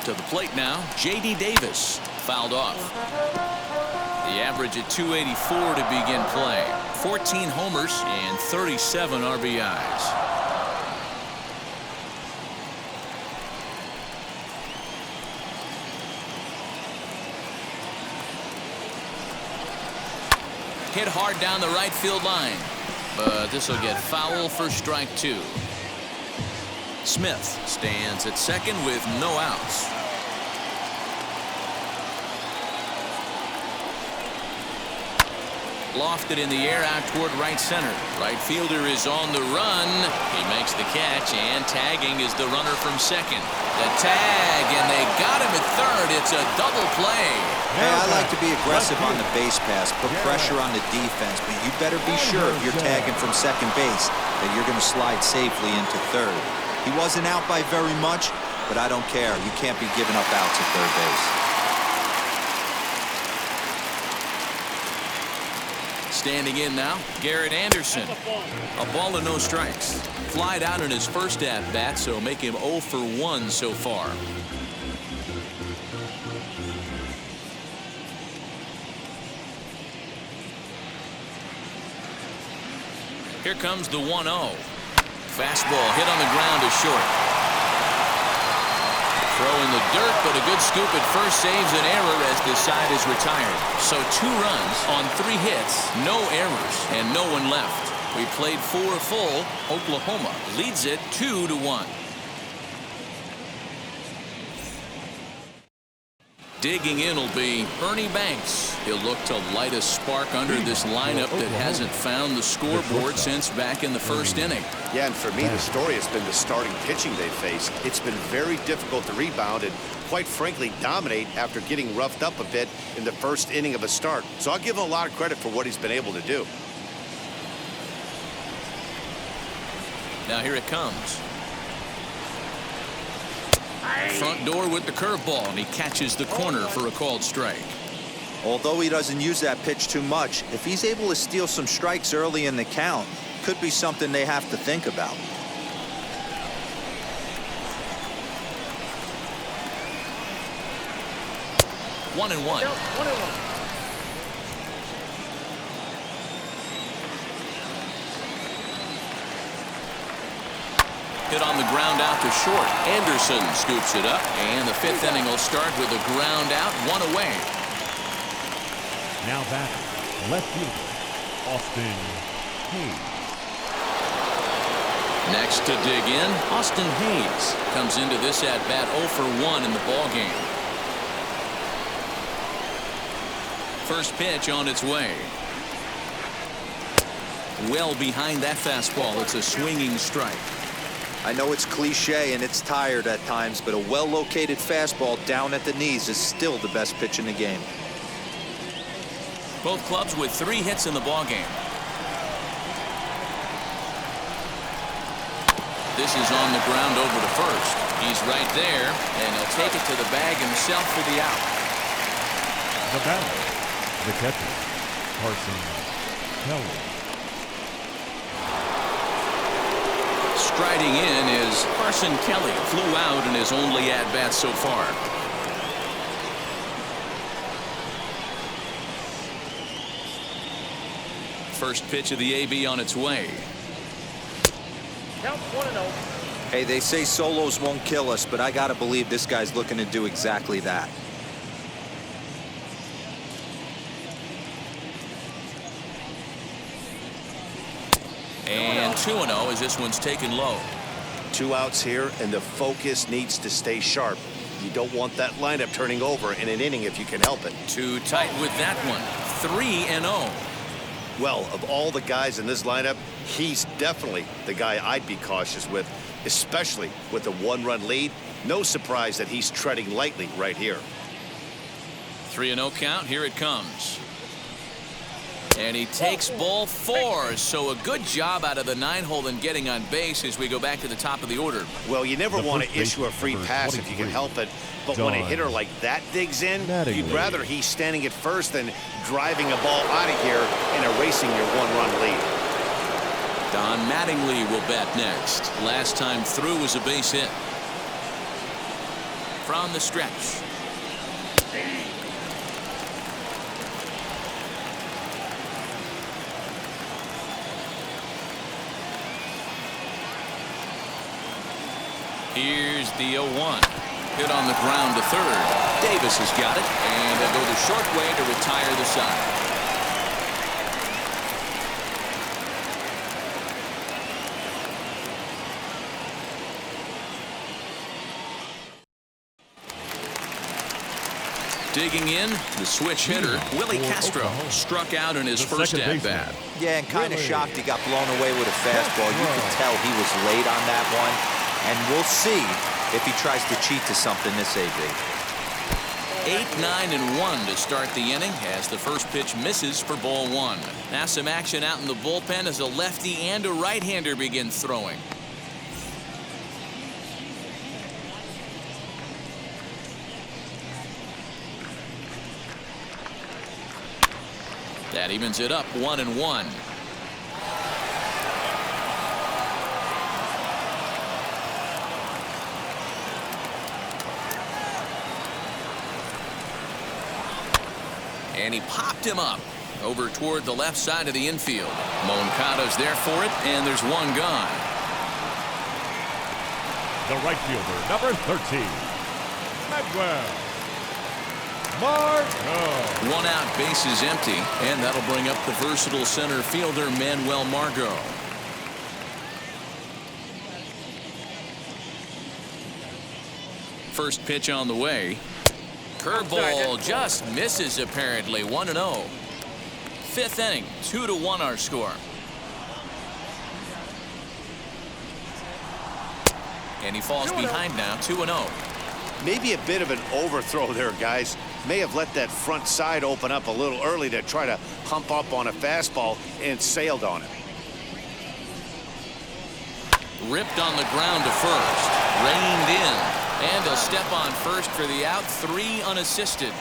To the plate now, J.D. Davis fouled off. The average at 284 to begin play. 14 homers and 37 RBIs. Hit hard down the right field line, but this will get foul for strike 2. Smith stands at second with no outs. Lofted in the air out toward right center. Right fielder is on the run. He makes the catch, and tagging is the runner from second. The tag, and they got him at third. It's a double play. Hey, I like to be aggressive on the base pass, put pressure on the defense, but you better be sure if you're tagging from second base that you're going to slide safely into third. He wasn't out by very much, but I don't care. You can't be giving up outs at third base. Standing in now, Garrett Anderson. A ball and no strikes. Flied out in his first at-bat, so make him 0 for 1 so far. Here comes the 1-0. Fastball hit on the ground to short. Throw in the dirt, but a good scoop at first saves an error as the side is retired. So 2 runs on 3 hits, no errors, and no one left. We played 4 full. Oklahoma leads it 2-1. Digging in will be Ernie Banks. He'll look to light a spark under this lineup that hasn't found the scoreboard since back in the first inning. Yeah, and for me, the story has been the starting pitching they faced. It's been very difficult to rebound and, quite frankly, dominate after getting roughed up a bit in the first inning of a start. So I'll give him a lot of credit for what he's been able to do. Now here it comes. Front door with the curveball, and he catches the corner for a called strike. Although he doesn't use that pitch too much, if he's able to steal some strikes early in the count, could be something they have to think about. One and one. Hit on the ground out to short. Anderson scoops it up, and the 5th inning will start with a ground out, 1 away. Now back, left fielder, Austin Hayes. Next to dig in, Austin Hayes comes into this at bat 0 for 1 in the ball game. First pitch on its way. Well behind that fastball. It's a swinging strike. I know it's cliche and it's tired at times, but a well-located fastball down at the knees is still the best pitch in the game. Both clubs with 3 hits in the ball game. This is on the ground over to first. He's right there, and he'll take it to the bag himself for the out. The batter, the catcher, Carson Kelly. Striding in is Carson Kelly. Flew out in his only at-bat so far. First pitch of the AB on its way. Count 1-0. Hey, they say solos won't kill us, but I gotta believe this guy's looking to do exactly that. And 2-0 as this one's taken low. 2 outs here, and the focus needs to stay sharp. You don't want that lineup turning over in an inning if you can help it. Too tight with that one. 3-0. Well, of all the guys in this lineup, he's definitely the guy I'd be cautious with, especially with a 1-run lead. No surprise that he's treading lightly right here. 3-0 count. Here it comes. And he takes ball 4. So a good job out of the 9-hole in getting on base as we go back to the top of the order. Well, you never want to issue a free pass if you can help it. But when a hitter like that digs in, you'd rather he's standing at first than driving a ball out of here and erasing your 1-run lead. Don Mattingly will bat next. Last time through was a base hit. from the stretch. Here's the 0-1. Hit on the ground to third. Davis has got it, and they'll go the short way to retire the side. Digging in, the switch hitter, Willie Castro, struck out in his first at-bat. Yeah, and kind of shocked he got blown away with a fastball. You could tell he was late on that one. And we'll see if he tries to cheat to something this AB. 8-9-1 to start the inning as the first pitch misses for ball one. Now some action out in the bullpen as a lefty and a right-hander begin throwing. That evens it up 1-1. And he popped him up over toward the left side of the infield. Moncado's there for it, and there's one gone. The right fielder, number 13, Manuel Margot. One out, bases empty, and that'll bring up the versatile center fielder Manuel Margot. First pitch on the way. Curveball just misses apparently. 1-0. Fifth inning, 2-1 our score. And he falls behind now, 2-0. Maybe a bit of an overthrow there, guys. May have let that front side open up a little early to try to hump up on a fastball and sailed on it. Ripped on the ground to first. Reined in. And a step on first for the out. 3 unassisted.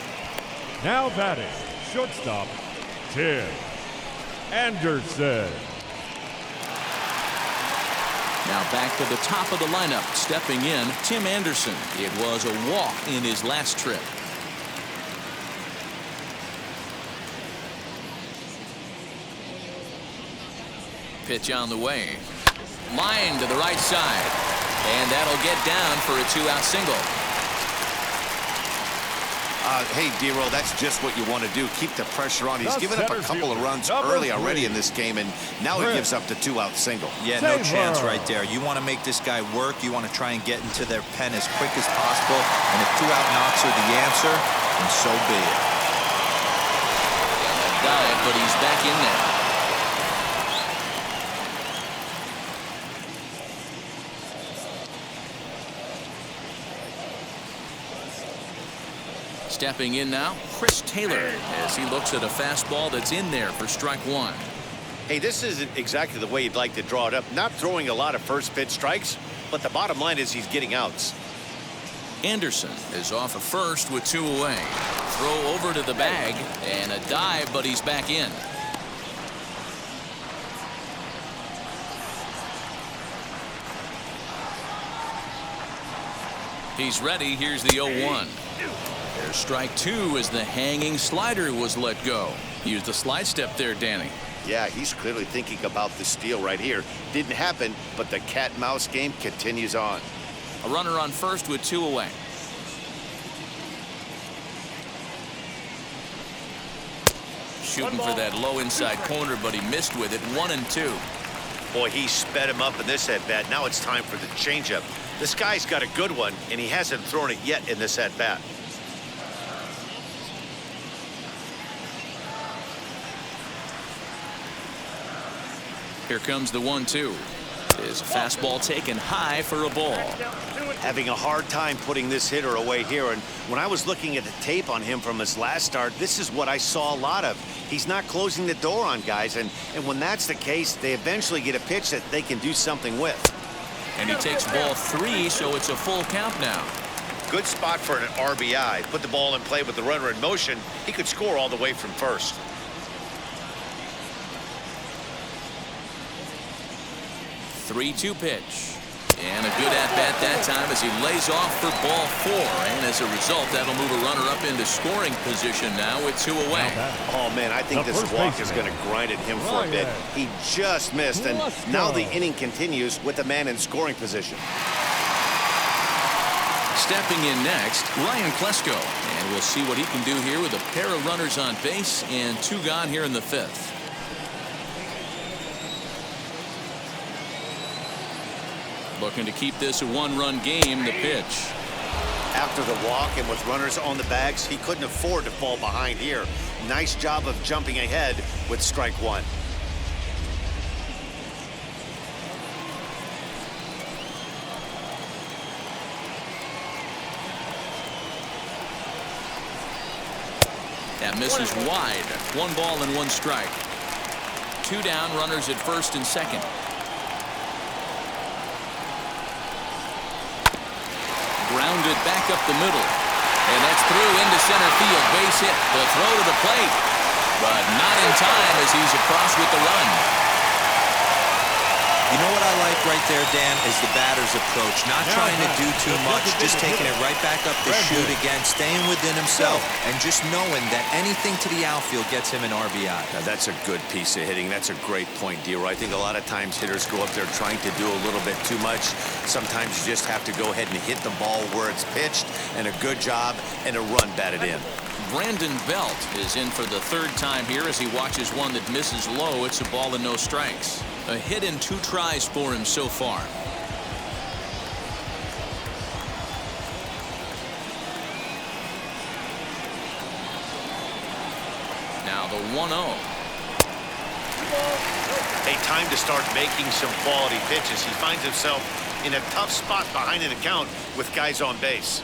Now batting, shortstop, Tim Anderson. Now back to the top of the lineup. Stepping in, Tim Anderson. It was a walk in his last trip. Pitch on the way. Line to the right side. And that'll get down for a 2-out single. Hey, D-Roll, that's just what you want to do. Keep the pressure on. He's given up a couple of runs early already in this game, and now he gives up the 2-out single. Yeah, no chance right there. You want to make this guy work. You want to try and get into their pen as quick as possible. And if 2-out knocks are the answer, then so be it. Dive, but he's back in there. Stepping in now, Chris Taylor, as he looks at a fastball that's in there for strike one. Hey, this isn't exactly the way you'd like to draw it up. Not throwing a lot of first pitch strikes, but the bottom line is he's getting outs. Anderson is off of first with 2 away. Throw over to the bag and a dive, but he's back in. He's ready. Here's the 0-1. There's strike 2 as the hanging slider was let go. Used the slide step there, Danny. Yeah, he's clearly thinking about the steal right here. Didn't happen, but the cat-mouse game continues on. A runner on first with 2 away. Shooting for that low inside corner, but he missed with it. 1-2. Boy, he sped him up in this at-bat. Now it's time for the changeup. This guy's got a good one, and he hasn't thrown it yet in this at-bat. Here comes the 1-2. Is a fastball taken high for a ball. Having a hard time putting this hitter away here, and when I was looking at the tape on him from his last start, this is what I saw a lot of. He's not closing the door on guys, and when that's the case, they eventually get a pitch that they can do something with. And he takes ball 3, so it's a full count now. Good spot for an RBI. Put the ball in play with the runner in motion. He could score all the way from first. 3-2 pitch. And a good at-bat that time as he lays off for ball 4. And as a result, that'll move a runner up into scoring position now with 2 away. Oh, man, I think this walk is going to grind at him for a bit. He just missed, and now the inning continues with the man in scoring position. Stepping in next, Ryan Klesko. And we'll see what he can do here with a pair of runners on base and 2 gone here in the 5th. Looking to keep this a 1-run game. The pitch. After the walk and with runners on the bags, he couldn't afford to fall behind here. Nice job of jumping ahead with strike 1. That misses wide. 1 ball and 1 strike. 2 down, runners at first and second. Grounded back up the middle. And that's through into center field. Base hit. The throw to the plate. But not in time as he's across with the run. You know what I like right there, Dan, is the batter's approach. Not trying to do too much, just taking it right back up the chute again, staying within himself, and just knowing that anything to the outfield gets him an RBI. Now, that's a good piece of hitting. That's a great point, D-Roy. I think a lot of times hitters go up there trying to do a little bit too much. Sometimes you just have to go ahead and hit the ball where it's pitched, and a good job and a run batted in. Brandon Belt is in for the 3rd time here as he watches one that misses low. It's a ball and no strikes. A hit in 2 tries for him so far. Now the 1-0. A time to start making some quality pitches. He finds himself in a tough spot behind an account with guys on base.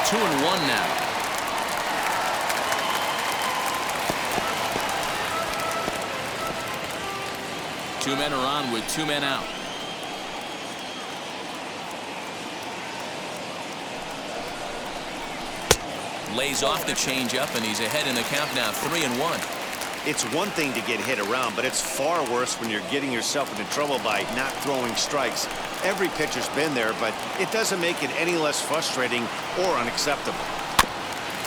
Two and 1 now. Two men are on with 2 men out. Lays off the changeup, and he's ahead in the count now, 3-1. It's one thing to get hit around, but it's far worse when you're getting yourself into trouble by not throwing strikes. Every pitcher's been there, but it doesn't make it any less frustrating or unacceptable.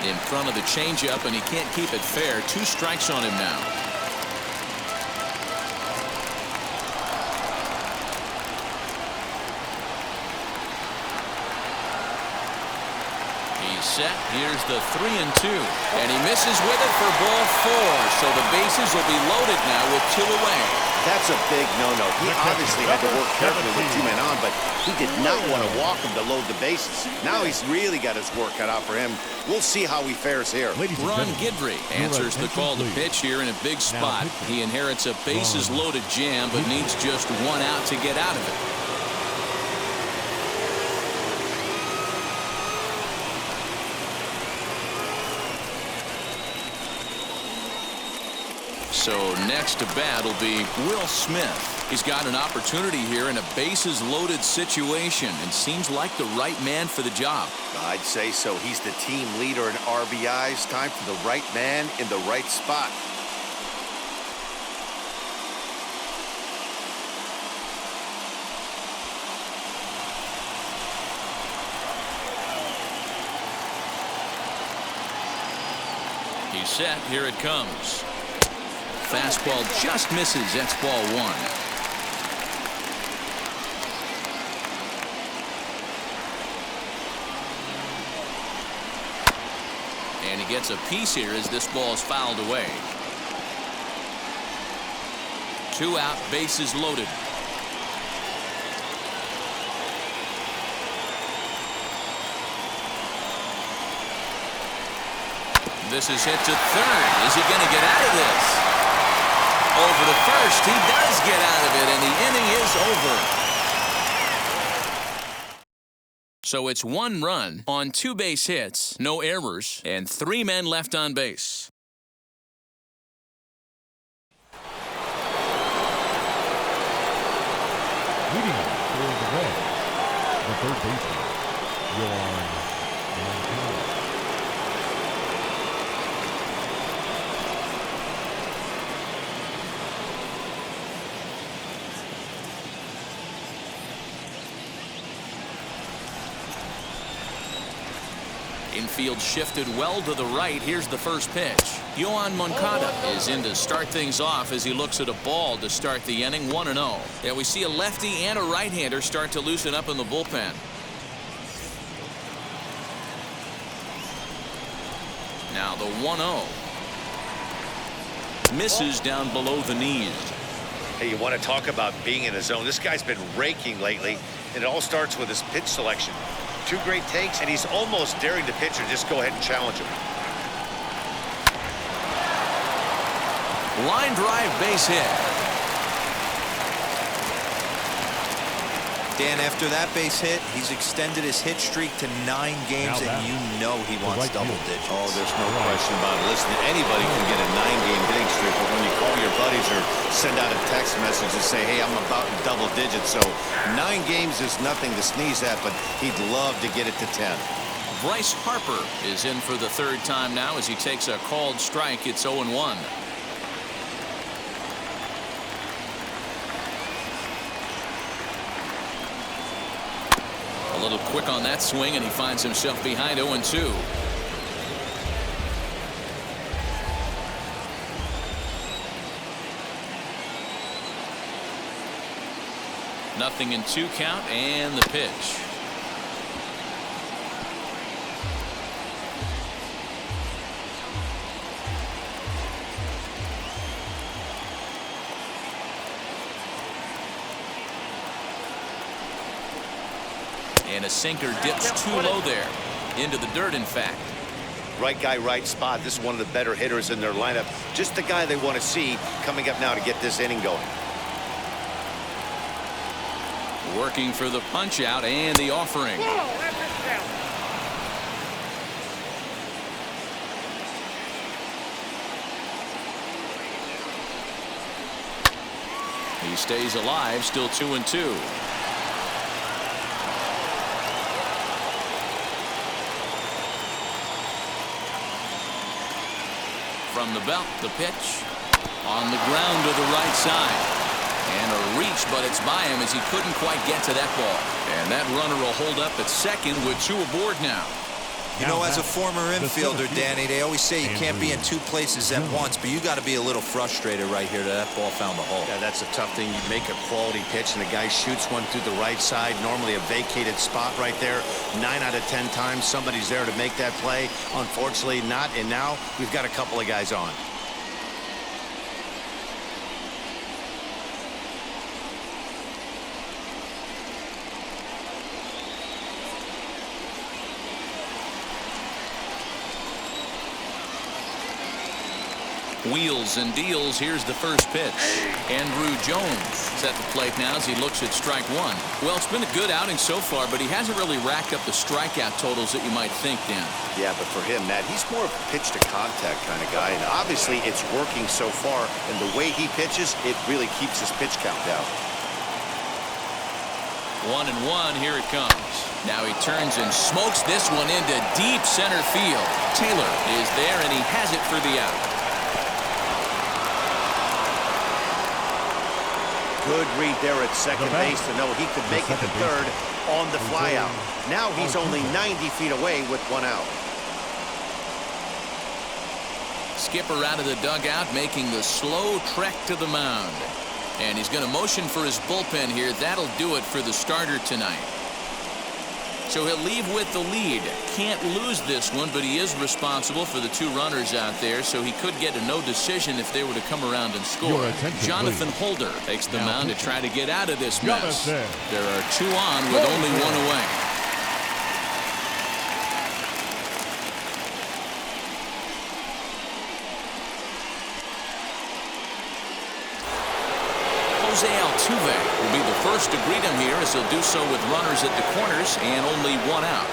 In front of the changeup, and he can't keep it fair. 2 strikes on him now. He's set. Here's the 3-2. And he misses with it for ball 4. So the bases will be loaded now with 2 away. That's a big no-no. He obviously had to work carefully with 2 men on, but he did not want to walk him to load the bases. Now he's really got his work cut out for him. We'll see how he fares here. Ron Guidry answers the call to pitch here in a big spot. He inherits a bases-loaded jam, but needs just 1 out to get out of it. So next to bat will be Will Smith. He's got an opportunity here in a bases-loaded situation and seems like the right man for the job. I'd say so. He's the team leader in RBIs. Time for the right man in the right spot. He's set. Here it comes. Fastball just misses. That's ball 1. And he gets a piece here as this ball is fouled away. 2 out, bases loaded. This is hit to 3rd. Is he going to get out of this? Over to first. He does get out of it, and the inning is over. So it's 1 run on 2 base hits, no errors, and 3 men left on base. Leading for the Reds, the third baseman, Infield shifted well to the right. Here's the first pitch. Yohan Moncada is in to start things off as he looks at a ball to start the inning. 1-0. Yeah, we see a lefty and a right-hander start to loosen up in the bullpen. Now the 1-0. Misses down below the knees. Hey, you want to talk about being in the zone? This guy's been raking lately, and it all starts with his pitch selection. 2 great takes, and he's almost daring the pitcher just go ahead and challenge him. Line drive, base hit. Dan, after that base hit, he's extended his hit streak to 9 games, and you know he wants double digits. Oh, there's no question about it. Listen, anybody can get a 9-game hitting streak, but when you call your buddies or send out a text message and say, hey, I'm about in double digits, so 9 games is nothing to sneeze at, but he'd love to get it to 10. Bryce Harper is in for the 3rd time now as he takes a called strike. It's 0-1. A little quick on that swing, and he finds himself behind 0-2. Nothing in 2 count, and the pitch. And a sinker dips too low there. Into the dirt, in fact. Right guy, right spot. This is one of the better hitters in their lineup. Just the guy they want to see coming up now to get this inning going. Working for the punch out and the offering. He stays alive, still 2-2. From the belt, the pitch on the ground to the right side. And a reach, but it's by him as he couldn't quite get to that ball. And that runner will hold up at second with 2 aboard now. You know, as a former infielder, Danny, they always say you can't be in 2 places at once, but you got to be a little frustrated right here that that ball found the hole. Yeah, that's a tough thing. You make a quality pitch, and the guy shoots one through the right side, normally a vacated spot right there. 9 out of 10 times, somebody's there to make that play. Unfortunately, not, and now we've got a couple of guys on. Wheels and deals. Here's the first pitch. Andrew Jones is at the plate now as he looks at strike 1. Well, it's been a good outing so far, but he hasn't really racked up the strikeout totals that you might think, Dan. Yeah, but for him, Matt, he's more of a pitch to contact kind of guy, and obviously it's working so far, and the way he pitches, it really keeps his pitch count down. 1-1, here it comes. Now he turns and smokes this one into deep center field. Taylor is there, and he has it for the out. Good read there at second base to know he could make it to third on the flyout. Now he's only 90 feet away with 1 out. Skipper out of the dugout, making the slow trek to the mound. And he's going to motion for his bullpen here. That'll do it for the starter tonight. So he'll leave with the lead. Can't lose this one, but he is responsible for the 2 runners out there, so he could get a no decision if they were to come around and score. Jonathan Holder takes the mound to try to get out of this mess. There are 2 on with only 1 away. Jose Altuve will be the first to greet him here as he'll do so with runners at the corners and only 1 out.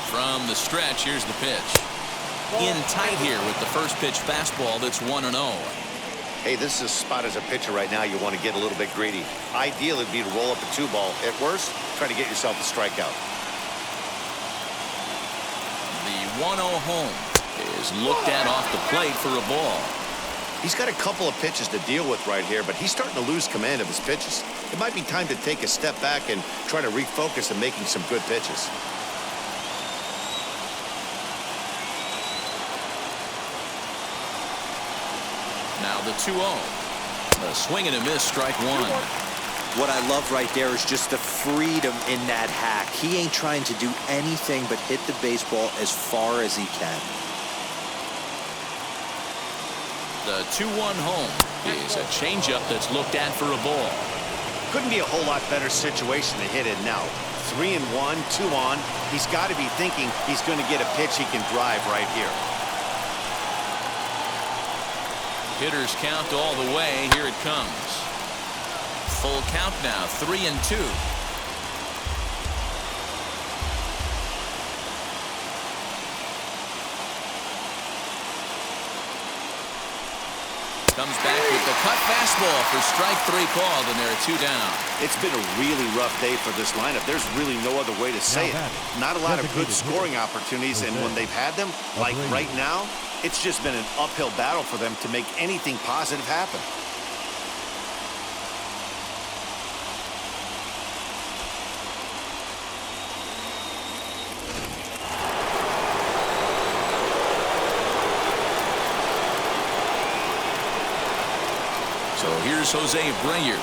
From the stretch, here's the pitch. In tight here with the first pitch fastball that's 1-0. Hey, this is a spot as a pitcher right now you want to get a little bit greedy. Ideal would be to roll up a 2-ball. At worst, try to get yourself a strikeout. The 1-0 home is looked at off the plate for a ball. He's got a couple of pitches to deal with right here, but he's starting to lose command of his pitches. It might be time to take a step back and try to refocus on making some good pitches. Now the 2-0. A swing and a miss, strike one. What I love right there is just the freedom in that hack. He ain't trying to do anything but hit the baseball as far as he can. The 2-1 home is a changeup that's looked at for a ball. Couldn't be a whole lot better situation to hit it now. 3-1, 2 on. He's got to be thinking he's going to get a pitch he can drive right here. Hitters count all the way. Here it comes. Full count now, 3-2. Comes back with the cut fastball for strike 3 called, and there are 2 down. It's been a really rough day for this lineup. There's really no other way to say it. Not a lot of good scoring opportunities, and when they've had them, like right now, it's just been an uphill battle for them to make anything positive happen. So here's Jose Abreu.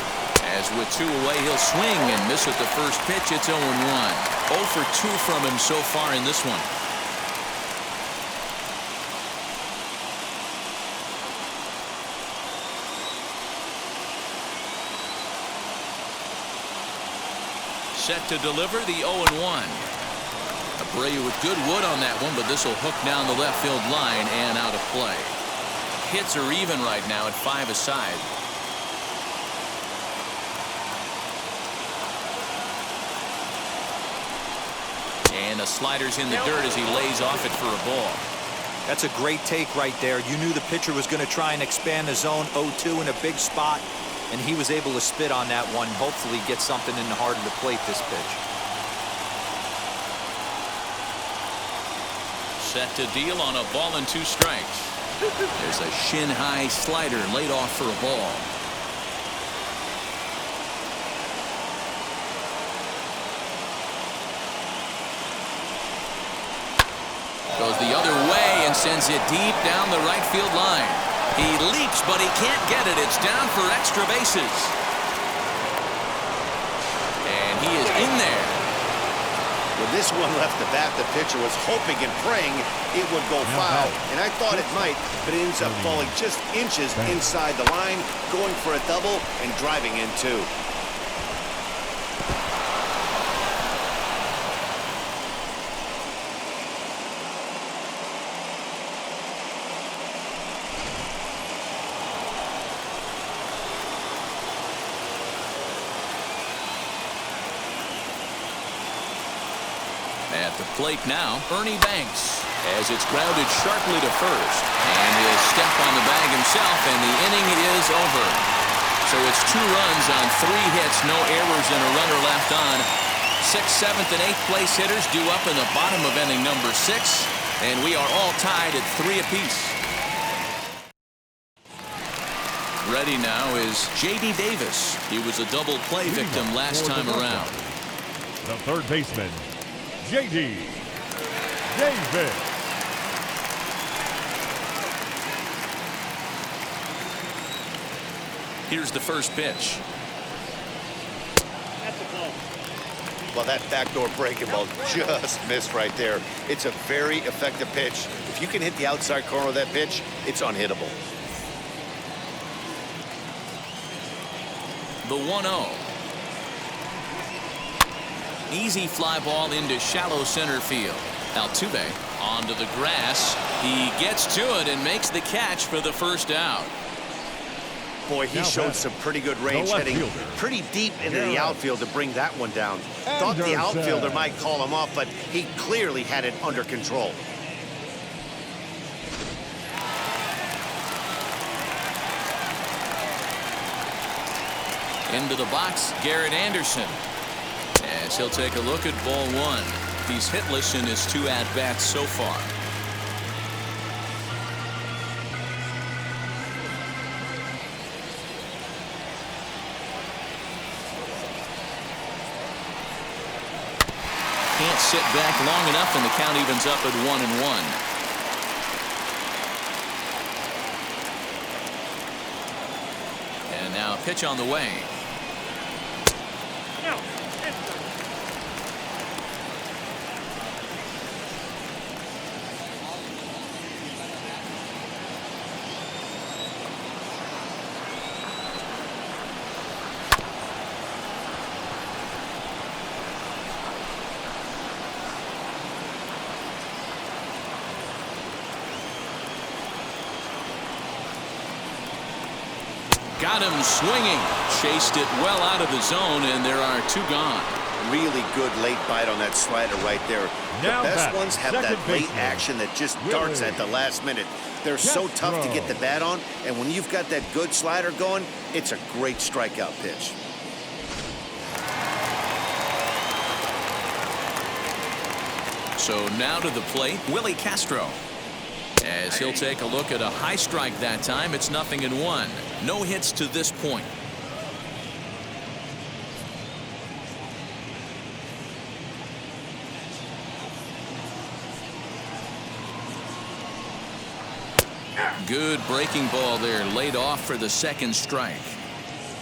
As with 2 away, he'll swing and miss at the first pitch. It's 0-1. 0 for 2 from him so far in this one. Set to deliver the 0-1. Abreu with good wood on that one, but this will hook down the left field line and out of play. Hits are even right now at 5 aside. And the slider's in the dirt as he lays off it for a ball. That's a great take right there. You knew the pitcher was going to try and expand the zone. 0-2 in a big spot, and he was able to spit on that one. Hopefully get something in the heart of the plate this pitch. Set to deal on a ball and 2 strikes. There's a shin-high slider laid off for a ball. Goes the other way and sends it deep down the right field line. He leaps, but he can't get it. It's down for extra bases. And he is in there. When this one left the bat, the pitcher was hoping and praying it would go foul. And I thought it might, but it ends up falling just inches inside the line, going for a double and driving in 2. At the plate now, Ernie Banks, as it's grounded sharply to first. And he'll step on the bag himself, and the inning is over. So it's 2 runs on 3 hits, no errors, and a runner left on. 6th, 7th, and 8th place hitters due up in the bottom of inning number 6. And we are all tied at 3 apiece. Ready now is J.D. Davis. He was a double play victim last time around. The third baseman, J.D. Davis. Here's the first pitch. Well, that backdoor breaking ball just missed right there. It's a very effective pitch. If you can hit the outside corner of that pitch, it's unhittable. The 1-0. Easy fly ball into shallow center field. Altuve onto the grass. He gets to it and makes the catch for the first out. Boy, he showed some pretty good range, heading pretty deep into the outfield to bring that one down. Thought the outfielder might call him off, but he clearly had it under control. Into the box, Garrett Anderson. As he'll take a look at ball 1. He's hitless in his 2 at-bats so far. sit back long enough, and the count evens up at 1-1. And now pitch on the way. Got him swinging. Chased it well out of the zone, and there are 2 gone. Really good late bite on that slider right there. Now the best back, ones have that second late baseman, action that just darts at the last minute. They're so tough to get the bat on, and when you've got that good slider going, it's a great strikeout pitch. So now to the plate, Willie Castro. As he'll take a look at a high strike that time. It's 0-1. No hits to this point. Good breaking ball there, laid off for the 2nd strike.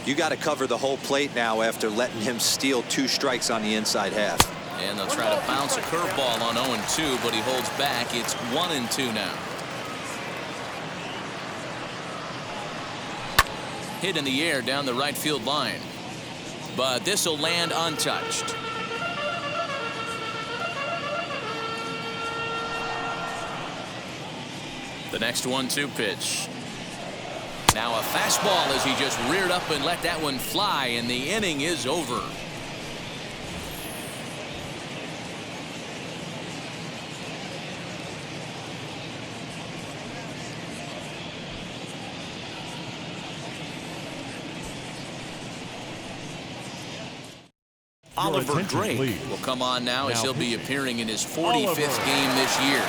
You got to cover the whole plate now after letting him steal 2 strikes on the inside half. And they'll try to bounce a curveball on 0-2, but he holds back. It's 1-2 now. Hit in the air down the right field line, but this will land untouched. The next 1-2 pitch. Now a fastball as he just reared up and let that one fly, and the inning is over. Oliver Drake will come on now as he'll be appearing in his 45th game this year.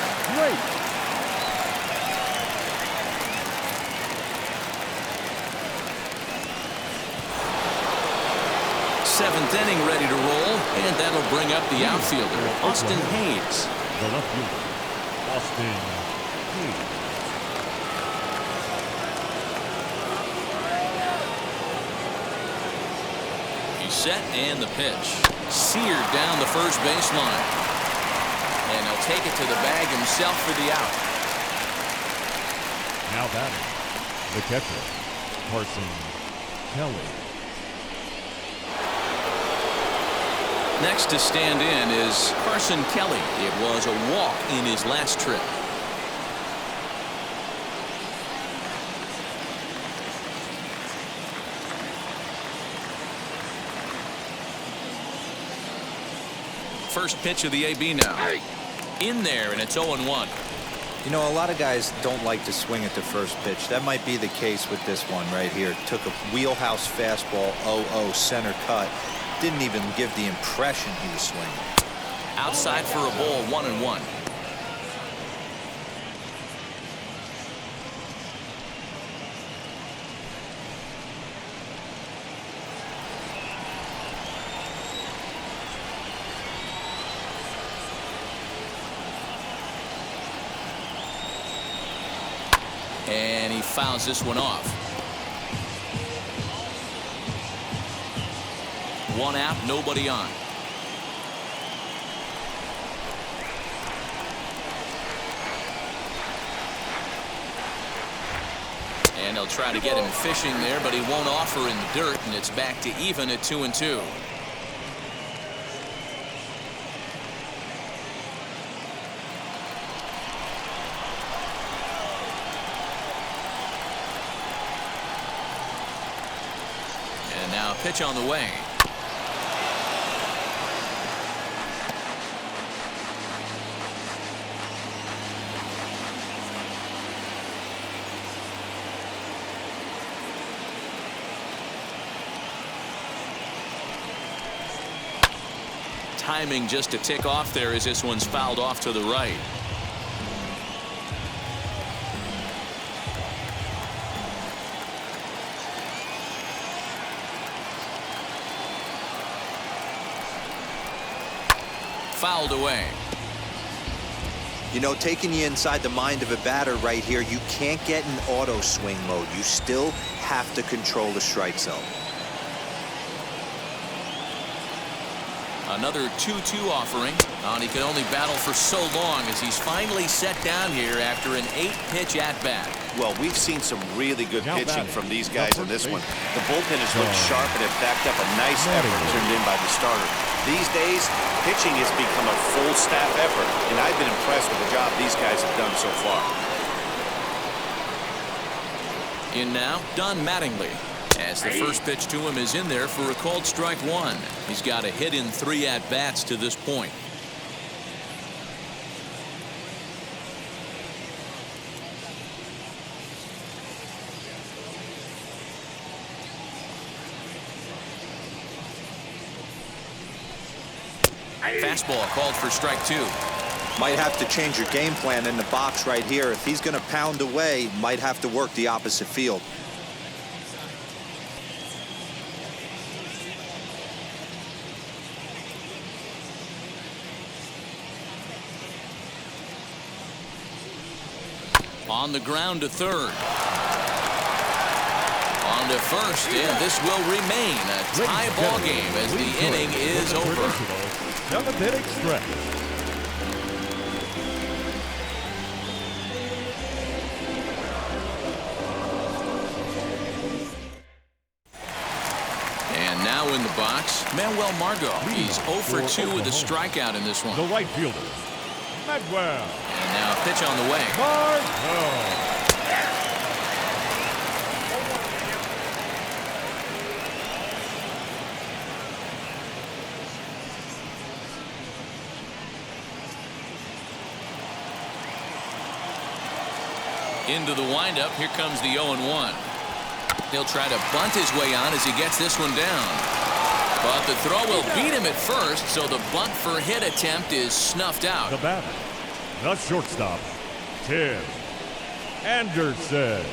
Seventh inning ready to roll, and that'll bring up the outfielder, Austin Hayes. The left fielder, Austin Hayes. Set and the pitch. Seared down the first baseline. And he'll take it to the bag himself for the out. Now batting, the catcher, Carson Kelly. Next to stand in is Carson Kelly. It was a walk in his last trip. First pitch of the AB now. In there, and it's 0-1. You know, a lot of guys don't like to swing at the first pitch. That might be the case with this one right here. Took a wheelhouse fastball, 0-0 center cut. Didn't even give the impression he was swinging. Outside for a ball, 1-1. And he fouls this one off. One out, nobody on. And they'll try to get him fishing there, but he won't offer in the dirt, and it's back to even at 2-2. Now pitch on the way. Timing just to tick off there as this one's fouled off to the right. fouled away. You know, taking you inside the mind of a batter right here, you can't get in auto swing mode. You still have to control the strike zone. Another 2-2 offering. And he can only battle for so long as he's finally set down here after an 8-pitch at-bat. Well, we've seen some really good pitching from these guys in this one. The bullpen has looked sharp and have backed up a nice effort turned in by the starter. These days, pitching has become a full staff effort, and I've been impressed with the job these guys have done so far. In now, Don Mattingly. As the first pitch to him is in there for a called strike one. He's got a hit in 3 at-bats to this point. Fastball called for strike 2. Might have to change your game plan in the box right here. If he's going to pound away, might have to work the opposite field. On the ground to third. On to first, and this will remain a tie ball game as the inning is over. 7th-inning stretch. And now in the box, Manuel Margot. He's 0 for 2 with a strikeout in this one. The right fielder, Manuel. And now a pitch on the way. Margot. Into the windup. Here comes the 0-1. He'll try to bunt his way on as he gets this one down. But the throw will beat him at first, so the bunt for hit attempt is snuffed out. The batter, the shortstop, Tim Anderson.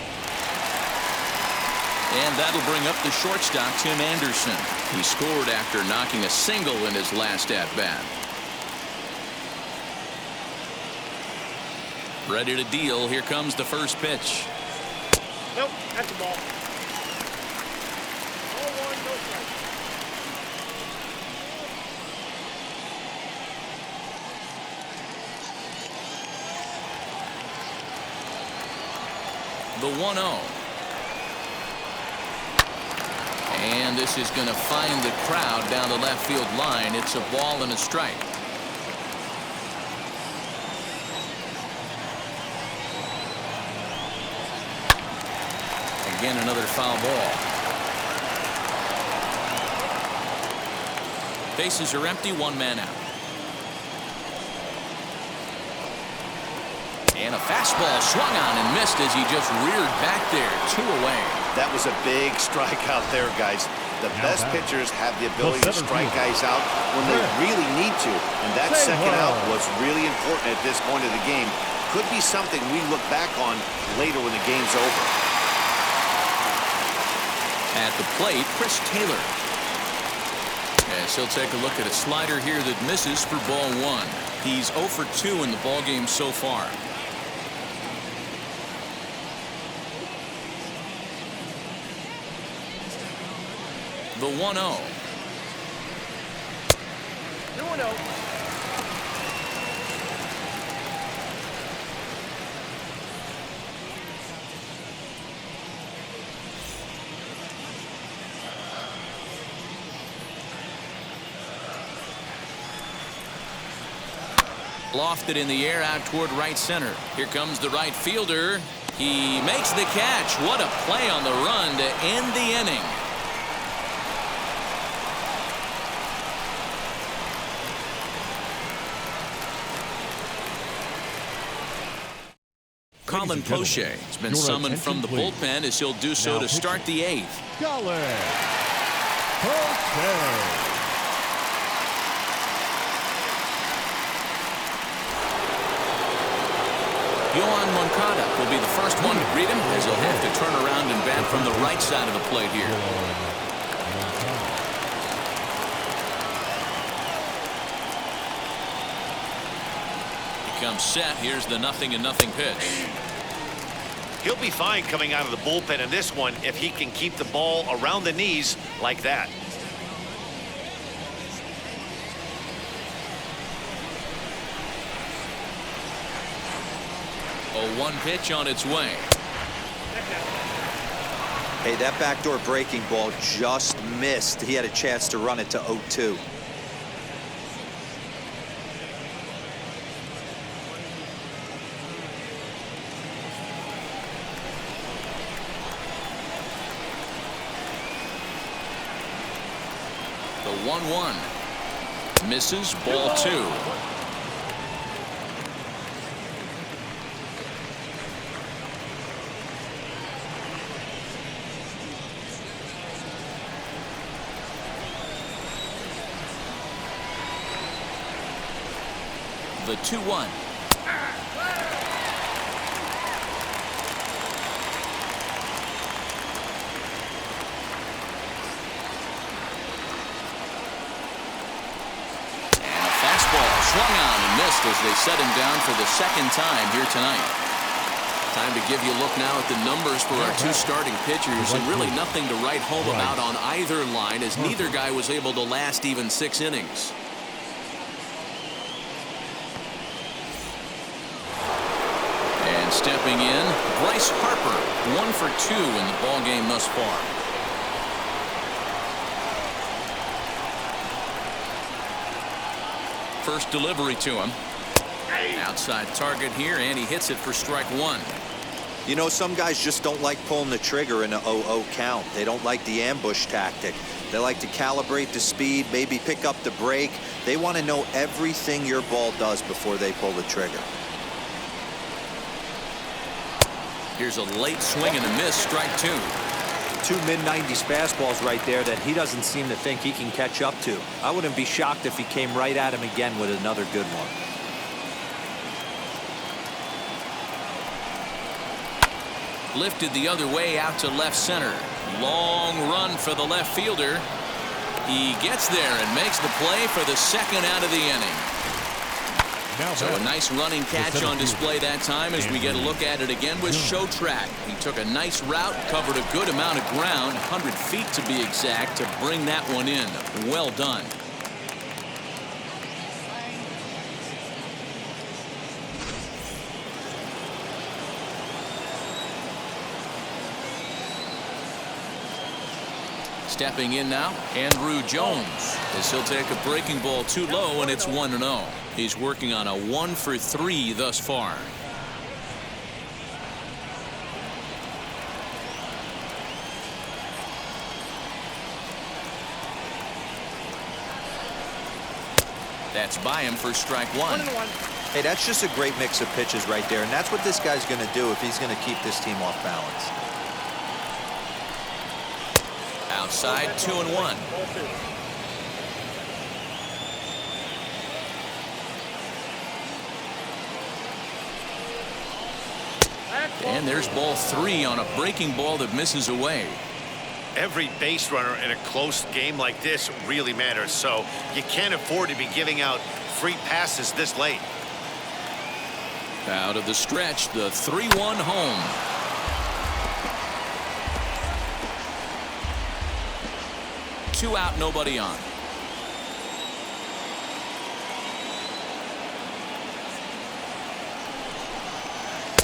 And that'll bring up the shortstop, Tim Anderson. He scored after knocking a single in his last at-bat. Ready to deal. Here comes the first pitch. Nope, that's the ball. 0-1, no strike. The 1-0. And this is going to find the crowd down the left field line. It's a ball and a strike. Again, another foul ball. Bases are empty, 1 man out. And a fastball swung on and missed as he just reared back there. 2 away. That was a big strikeout there, guys. The best pitchers have the ability to strike guys out when they really need to. And that second out was really important at this point of the game. Could be something we look back on later when the game's over. At the plate, Chris Taylor. As he'll take a look at a slider here that misses for ball 1. He's 0 for 2 in the ballgame so far. The 1-0. 2-0. Lofted in the air out toward right center. Here comes the right fielder. He makes the catch. What a play on the run to end the inning. Colin Poche has been summoned from the bullpen as he'll do so to start the 8th. Colin Poche. Yohan Moncada will be the first one to greet him as he'll have to turn around and bat from the right side of the plate here. comes set. Here's the 0-0 pitch. He'll be fine coming out of the bullpen in this one if he can keep the ball around the knees like that. A 1 pitch on its way. Hey, that backdoor breaking ball just missed. He had a chance to run it to 0-2. The 1-1 misses, ball 2. The 2-1. Swung on and missed as they set him down for the second time here tonight. Time to give you a look now at the numbers for our 2 starting pitchers, and really nothing to write home about on either line, as neither guy was able to last even 6 innings. And stepping in, Bryce Harper, 1 for 2 in the ball game thus far. First delivery to him. Outside target here, and he hits it for strike 1. You know, some guys just don't like pulling the trigger in a 0-0 count. They don't like the ambush tactic. They like to calibrate the speed, maybe pick up the break. They want to know everything your ball does before they pull the trigger. Here's a late swing and a miss, strike 2. 2 mid-90s fastballs right there that he doesn't seem to think he can catch up to. I wouldn't be shocked if he came right at him again with another good one. Lifted the other way out to left center. Long run for the left fielder. He gets there and makes the play for the second out of the inning. So a nice running catch on display that time as we get a look at it again with Show Track. He took a nice route, covered a good amount of ground, 100 feet to be exact, to bring that one in. Well done. Stepping in now, Andrew Jones, as he'll take a breaking ball too low, and it's 1-0. He's working on a 1 for 3 thus far. That's by him for strike 1. 1-1. Hey, that's just a great mix of pitches right there, and that's what this guy's going to do if he's going to keep this team off balance. Outside, 2-1. And there's ball 3 on a breaking ball that misses away. Every base runner in a close game like this really matters, so you can't afford to be giving out free passes this late. Out of the stretch, the 3-1 home. Two out, nobody on.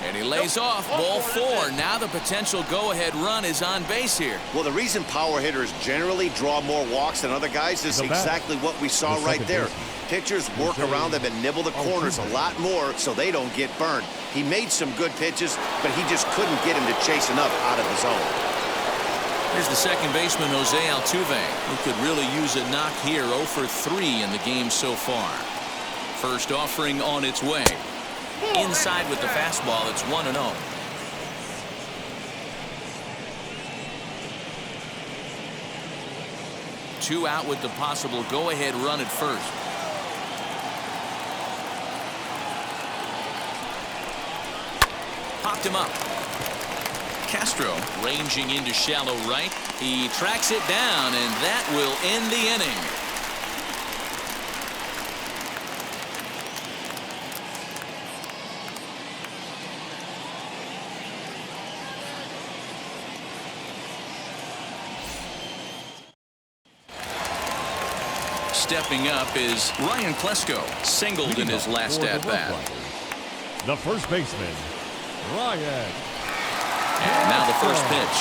And he lays off, ball 4. Now the potential go-ahead run is on base here. Well, the reason power hitters generally draw more walks than other guys is exactly what we saw right there. Pitchers work around them and nibble the corners a lot more so they don't get burned. He made some good pitches, but he just couldn't get him to chase enough out of the zone. Here's the second baseman, Jose Altuve, who could really use a knock here. 0 for 3 in the game so far. First offering on its way. Inside with the fastball, it's 1-0. Two out with the possible go-ahead run at first. Popped him up. Castro ranging into shallow right. He tracks it down, and that will end the inning. Stepping up is Ryan Klesko, singled in his last at-bat. The first baseman, Ryan. And now the first pitch.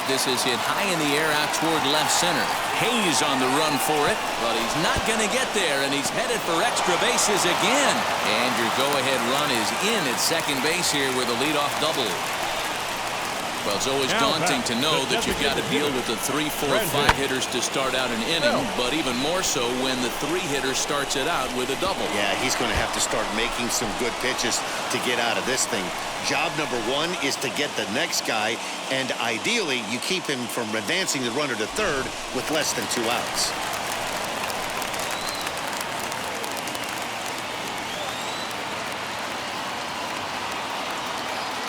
This is hit high in the air out toward left center. Hayes on the run for it, but he's not going to get there, and he's headed for extra bases again. And your go-ahead run is in at second base here with a leadoff double. Well, it's always daunting to know that you've got to deal with the 3, 4, 5 hitters to start out an inning, but even more so when the 3 hitter starts it out with a double. Yeah, he's going to have to start making some good pitches to get out of this thing. Job number 1 is to get the next guy, and ideally you keep him from advancing the runner to third with less than 2 outs.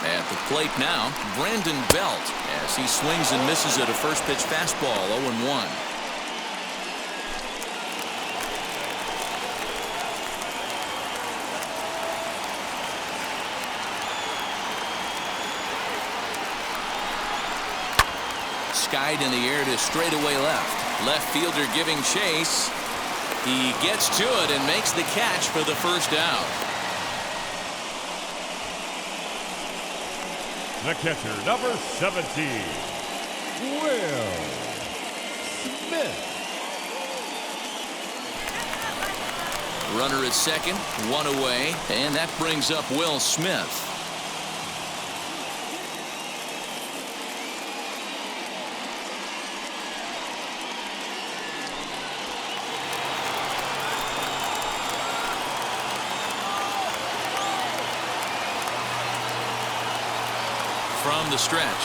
At the plate now, Brandon Belt, as he swings and misses at a first pitch fastball, 0-1. Skied in the air to straightaway left. Left fielder giving chase. He gets to it and makes the catch for the first out. The catcher, number 17, Will Smith. Runner at second, 1 away, and that brings up Will Smith. From the stretch.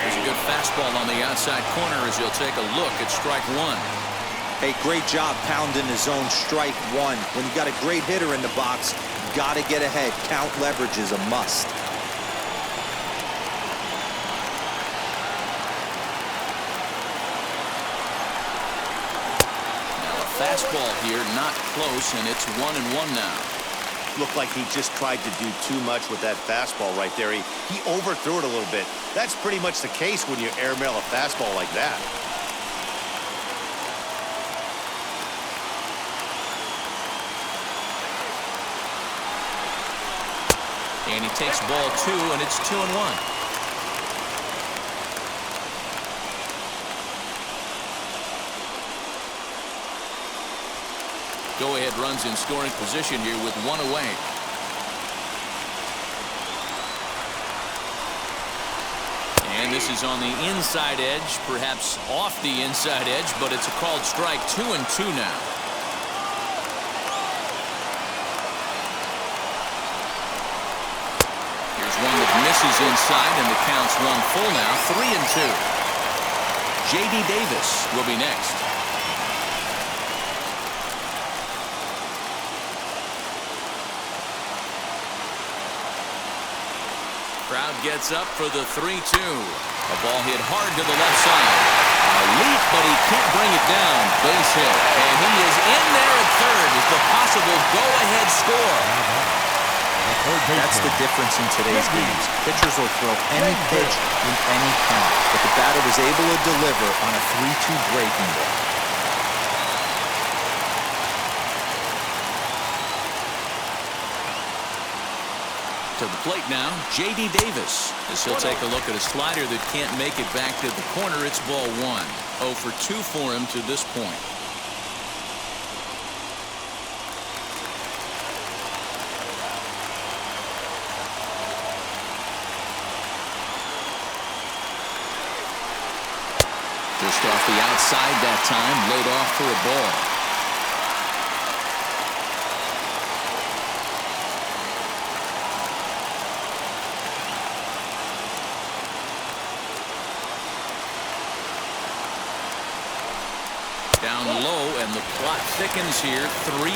There's a good fastball on the outside corner as he'll take a look at strike 1. Hey, great job pounding his own strike 1. When you got a great hitter in the box, got to get ahead. Count leverage is a must. Now a fastball here, not close, and it's 1-1 now. Looked like he just tried to do too much with that fastball right there. He overthrew it a little bit. That's pretty much the case when you airmail a fastball like that. And he takes ball 2, and it's 2-1. Go-ahead runs in scoring position here with 1 away. And this is on the inside edge, perhaps off the inside edge, but it's a called strike. 2-2 now. Here's one that misses inside, and the count's 1 full now. 3-2. J.D. Davis will be next. Crowd gets up for the 3-2. A ball hit hard to the left side. A leap, but he can't bring it down. Base hit. And he is in there at third as the possible go-ahead score. That's the difference in today's games. Pitchers will throw any pitch in any count, but the batter was able to deliver on a 3-2 breaking ball. To the plate now, J.D. Davis, as he'll take a look at a slider that can't make it back to the corner. It's ball 1. 0 for 2 for him to this point. Just off the outside that time, laid off for a ball. Down low, and the plot thickens here. 3-0.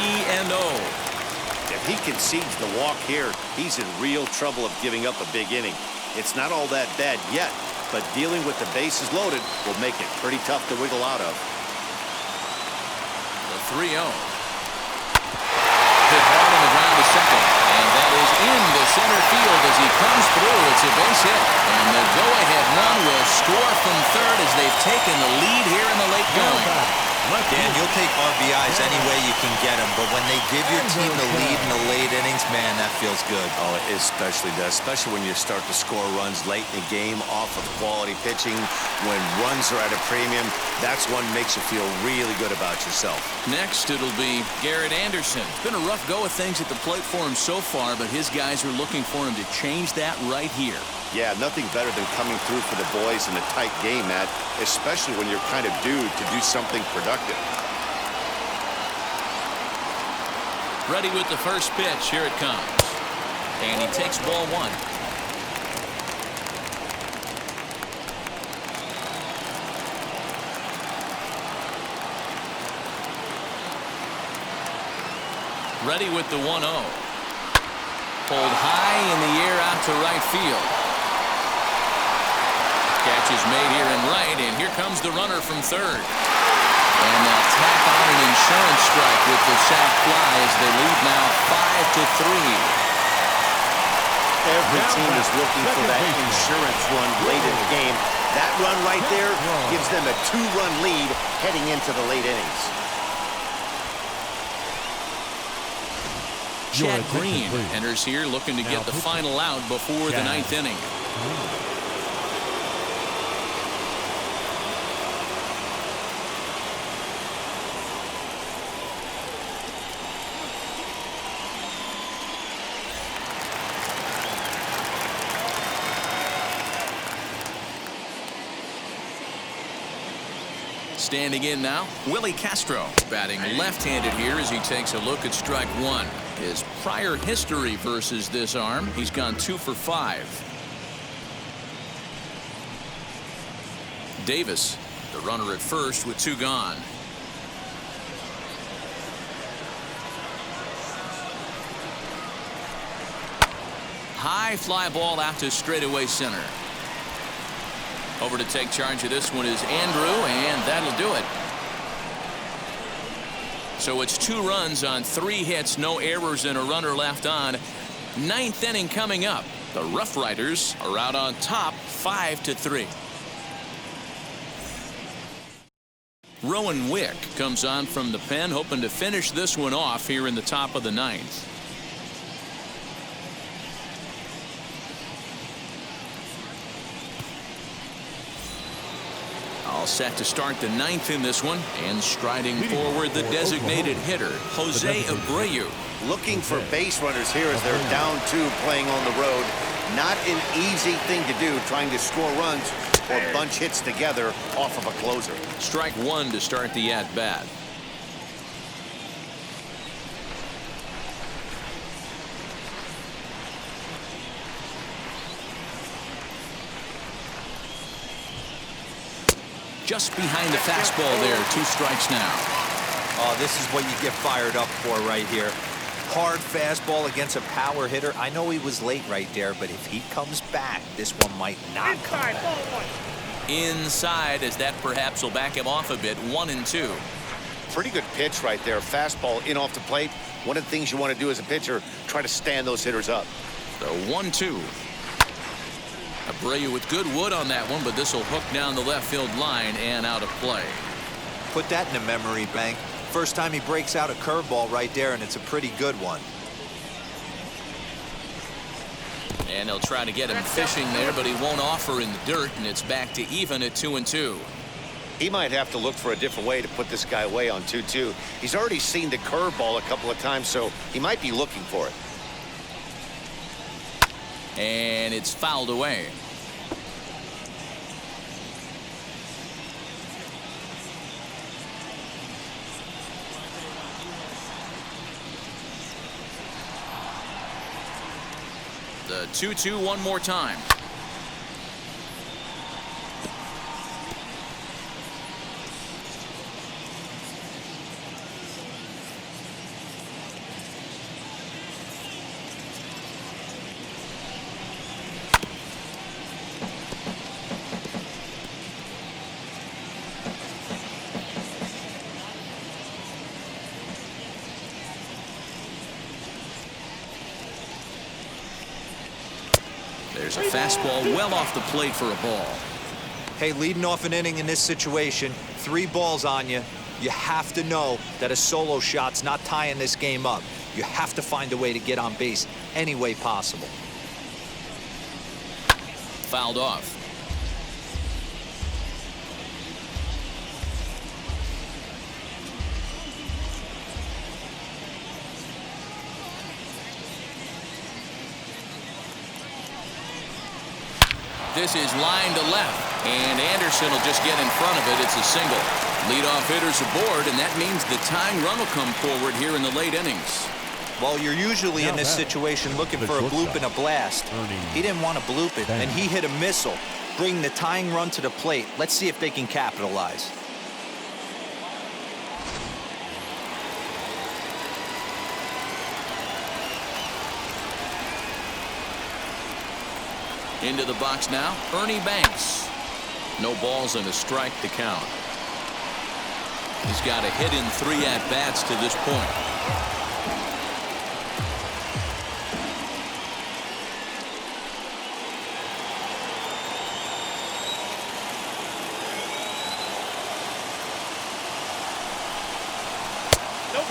If he concedes the walk here, he's in real trouble of giving up a big inning. It's not all that bad yet, but dealing with the bases loaded will make it pretty tough to wiggle out of. The 3-0. Hit hard on the ground to second, and that is into center field as he comes through. It's a base hit, and the go-ahead run will score from third as they've taken the lead here in the late going. Dan, you'll take RBIs any way you can get them, but when they give your team the lead in the late innings, man, that feels good. Oh, it especially does, especially when you start to score runs late in the game off of quality pitching. When runs are at a premium, that's what makes you feel really good about yourself. Next, it'll be Garrett Anderson. It's been a rough go of things at the plate for him so far, but his guys are looking for him to change that right here. Yeah, nothing better than coming through for the boys in a tight game, Matt, especially when you're kind of due to do something productive. Ready with the first pitch. Here it comes. And he takes ball one. Ready with the 1-0. Pulled high in the air out to right field. Catch is made here in right, and here comes the runner from third. And they'll tack on an insurance strike with the sac fly as they lead now 5-3. Every team is looking for that insurance run late in the game. That run right there gives them a 2-run lead heading into the late innings. Chad Green enters here looking to get the final out before the ninth inning. Standing in now, Willie Castro, batting left-handed here as he takes a look at strike one. His prior history versus this arm, he's gone 2 for 5. Davis, the runner at first with 2 gone. High fly ball out to straightaway center. Over to take charge of this one is Andrew, and that'll do it. So it's 2 runs on 3 hits, no errors, and a runner left on. Ninth inning coming up. The Roughriders are out on top 5-3. Rowan Wick comes on from the pen, hoping to finish this one off here in the top of the ninth. All set to start the ninth in this one, and striding forward the designated hitter, Jose Abreu. Looking for base runners here as they're down 2 playing on the road. Not an easy thing to do, trying to score runs or bunch hits together off of a closer. Strike 1 to start the at-bat. Just behind the fastball there. 2 strikes now. Oh, this is what you get fired up for right here. Hard fastball against a power hitter. I know he was late right there, but if he comes back, this one might not come back. Inside, as that perhaps will back him off a bit. 1-2. Pretty good pitch right there. Fastball in off the plate. One of the things you want to do as a pitcher, try to stand those hitters up. The 1-2. Abreu with good wood on that one, but this will hook down the left field line and out of play. Put that in the memory bank. First time he breaks out a curveball right there, and it's a pretty good one. And they'll try to get him fishing there, but he won't offer in the dirt, and it's back to even at 2-2. He might have to look for a different way to put this guy away on 2-2. He's already seen the curveball a couple of times, so he might be looking for it. And it's fouled away. The 2-2 one more time. There's a fastball well off the plate for a ball. Hey, leading off an inning in this situation, 3 balls on you, you have to know that a solo shot's not tying this game up. You have to find a way to get on base any way possible. Fouled off. This is line to left, and Anderson will just get in front of it. It's a single. Leadoff hitter's aboard, and that means the tying run will come forward here in the late innings. Well, you're usually in this situation looking for a bloop and a blast. He didn't want to bloop it, and he hit a missile, bringing the tying run to the plate. Let's see if they can capitalize. Into the box now, Ernie Banks. No balls and a strike to count. He's got a hit in 3 at-bats to this point.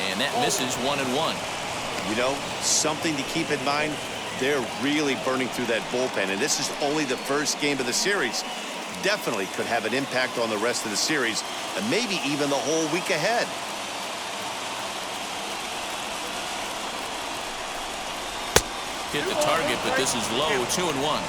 And that misses 1-1. You know, something to keep in mind. They're really burning through that bullpen, and this is only the first game of the series. Definitely could have an impact on the rest of the series, and maybe even the whole week ahead. Hit the target, but this is low, 2-1.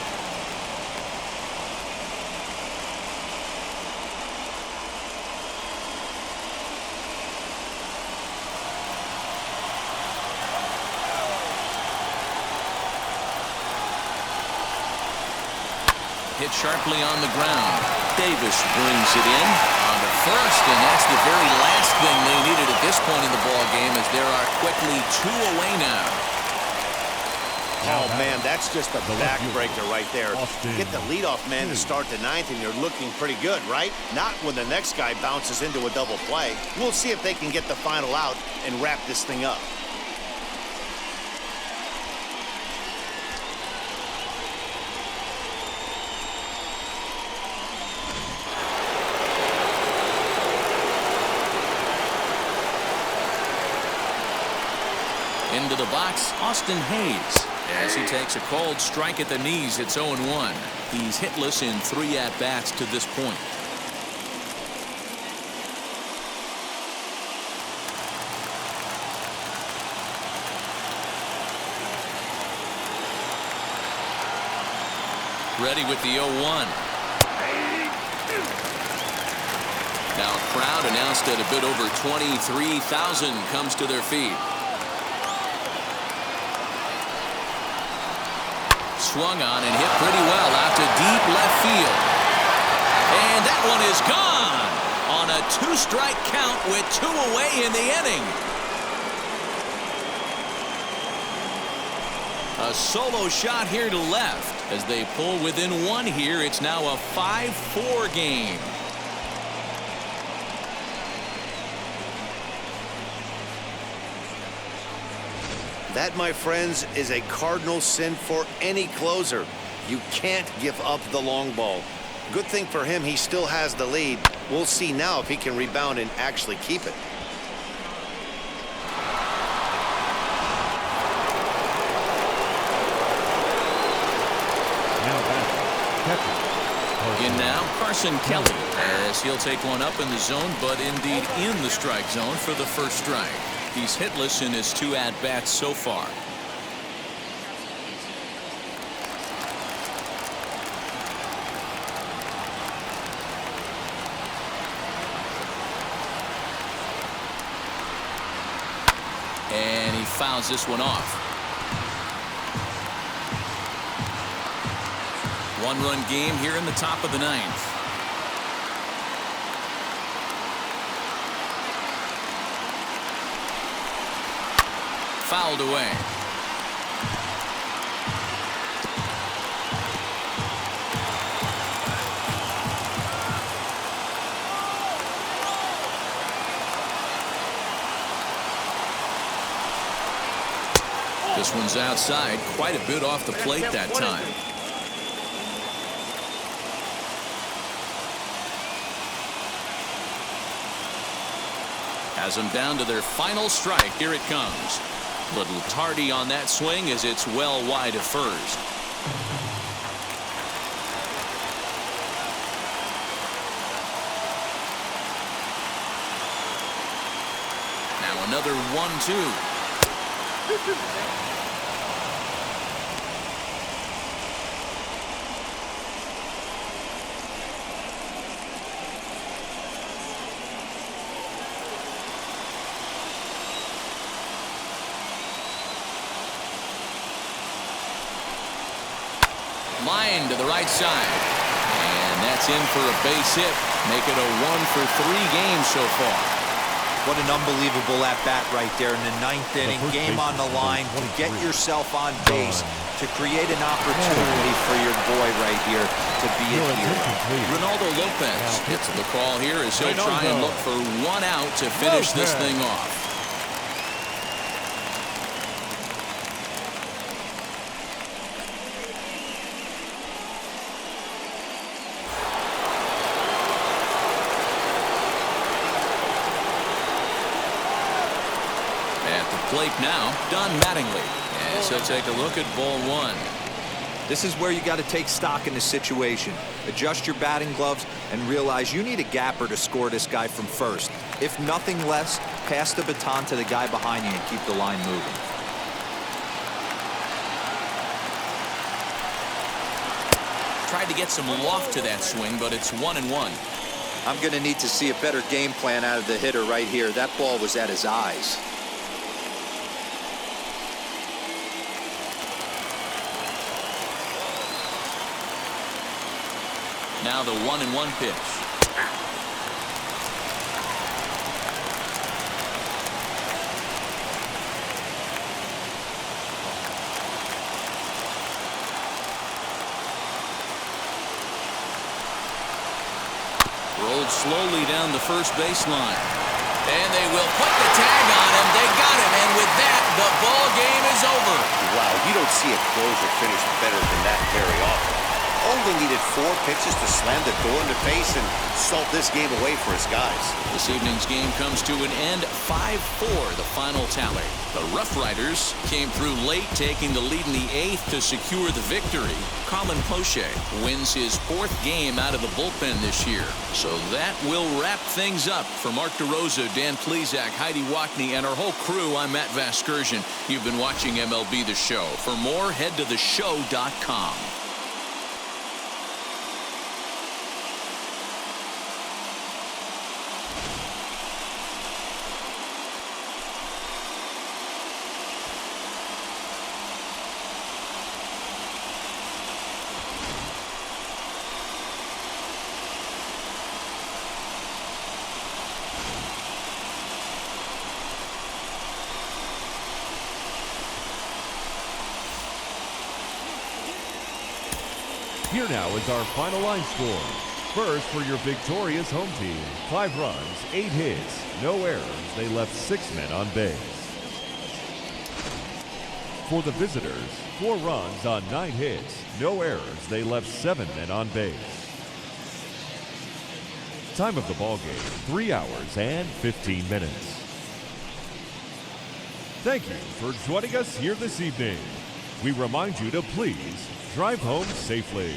Hit sharply on the ground. Davis brings it in on the first, and that's the very last thing they needed at this point in the ball game, as there are quickly 2 away now. Oh, man, that's just a backbreaker right there. Get the leadoff man to start the 9th, and you're looking pretty good, right? Not when the next guy bounces into a double play. We'll see if they can get the final out and wrap this thing up. Into the box, Austin Hayes. As he takes a cold strike at the knees, it's 0-1. He's hitless in 3 at-bats to this point. Ready with the 0-1. Now a crowd announced that a bit over 23,000 comes to their feet. Swung on and hit pretty well out to deep left field. And that one is gone on a 2-strike count with 2 away in the inning. A solo shot here to left as they pull within 1 here. It's now a 5-4 game. That, my friends, is a cardinal sin for any closer. You can't give up the long ball. Good thing for him, he still has the lead. We'll see now if he can rebound and actually keep it. In now, Carson Kelly, as he'll take one up in the zone, but indeed in the strike zone for the first strike. He's hitless in his 2 at-bats so far. And he fouls this one off. 1-run game here in the top of the 9th. Fouled away. This one's outside, quite a bit off the plate that time. Has them down to their final strike. Here it comes. Little tardy on that swing as it's well wide of first. Now another 1-2. Line to the right side. And that's in for a base hit. Make it a 1-for-3 game so far. What an unbelievable at-bat right there in the 9th inning. Game on the line to get yourself on base, to create an opportunity for your boy right here to be a hero. Ronaldo Lopez gets the call here as he'll try and look for 1 out to finish this thing off. Plate now, Don Mattingly, as he'll take a look at ball 1. This is where you got to take stock in the situation. Adjust your batting gloves and realize you need a gapper to score this guy from first. If nothing less, pass the baton to the guy behind you and keep the line moving. Tried to get some loft to that swing, but it's 1-1. I'm going to need to see a better game plan out of the hitter right here. That ball was at his eyes. Now the 1-1 pitch. Rolled slowly down the first baseline. And they will put the tag on him. They got him. And with that, the ball game is over. Wow, you don't see a closer finish better than that very often. Only needed 4 pitches to slam the door in the face and salt this game away for his guys. This evening's game comes to an end, 5-4, the final tally. The Roughriders came through late, taking the lead in the 8th to secure the victory. Colin Poche wins his 4th game out of the bullpen this year. So that will wrap things up. For Mark DeRosa, Dan Plesac, Heidi Wackney, and our whole crew, I'm Matt Vasgersian. You've been watching MLB The Show. For more, head to theshow.com. Here now is our final line score. First, for your victorious home team, 5 runs, 8 hits, no errors. They left 6 men on base. For the visitors, 4 runs on 9 hits, no errors. They left 7 men on base. Time of the ball game, 3 hours and 15 minutes. Thank you for joining us here this evening. We remind you to please drive home safely.